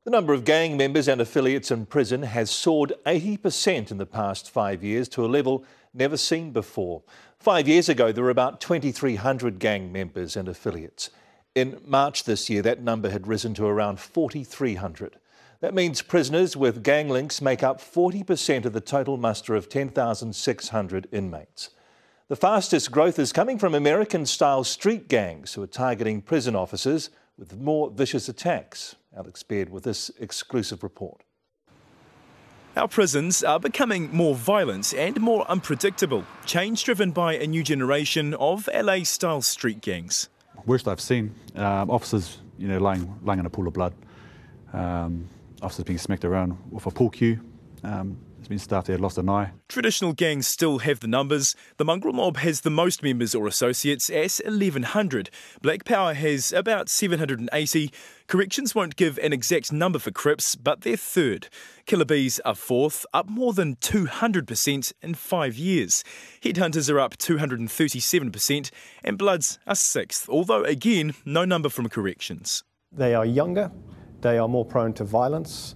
The number of gang members and affiliates in prison has soared 80% in the past 5 years to a level never seen before. 5 years ago, there were about 2,300 gang members and affiliates. In March this year, that number had risen to around 4,300. That means prisoners with gang links make up 40% of the total muster of 10,600 inmates. The fastest growth is coming from American-style street gangs who are targeting prison officers with more vicious attacks. Alex Beard with this exclusive report. Our prisons are becoming more violent and more unpredictable, change driven by a new generation of LA-style street gangs. Worst I've seen, officers lying in a pool of blood, officers being smacked around with a pool cue. There's been staff there lost an eye. Traditional gangs still have the numbers. The Mongrel Mob has the most members or associates at 1,100. Black Power has about 780. Corrections won't give an exact number for Crips, but they're third. Killer Beez are fourth, up more than 200% in 5 years. Headhunters are up 237%, and Bloods are sixth, although again, no number from Corrections. They are younger, they are more prone to violence.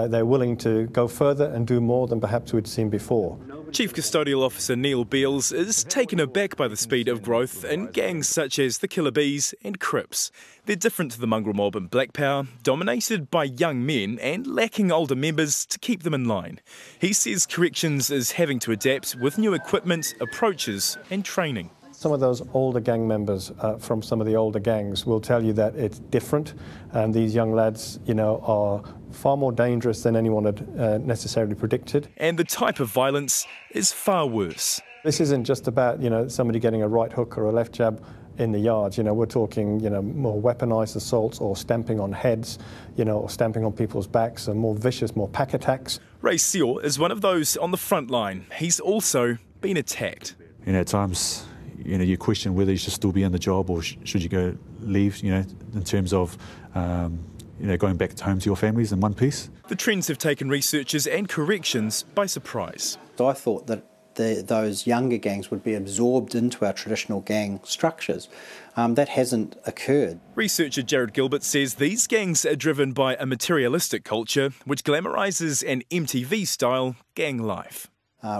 They're willing to go further and do more than perhaps we'd seen before. Chief Custodial Officer Neil Beals is taken aback by the speed of growth in gangs such as the Killer Beez and Crips. They're different to the Mongrel Mob and Black Power, dominated by young men and lacking older members to keep them in line. He says Corrections is having to adapt with new equipment, approaches and training. Some of those older gang members from some of the older gangs will tell you that it's different, and these young lads, are far more dangerous than anyone had necessarily predicted. And the type of violence is far worse. This isn't just about, somebody getting a right hook or a left jab in the yards. We're talking, more weaponised assaults or stamping on heads, or stamping on people's backs, and more vicious, more pack attacks. Ray Seal is one of those on the front line. He's also been attacked. At times, you question whether you should still be in the job or should you go leave, in terms of, going back home to your families in one piece. The trends have taken researchers and Corrections by surprise. So I thought that those younger gangs would be absorbed into our traditional gang structures. That hasn't occurred. Researcher Jared Gilbert says these gangs are driven by a materialistic culture which glamorises an MTV-style gang life.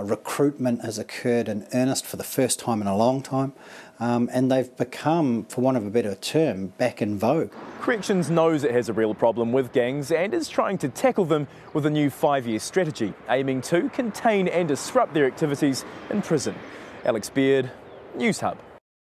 Recruitment has occurred in earnest for the first time in a long time, and they've become, for want of a better term, back in vogue. Corrections knows it has a real problem with gangs and is trying to tackle them with a new 5-year strategy, aiming to contain and disrupt their activities in prison. Alex Beard, Newshub.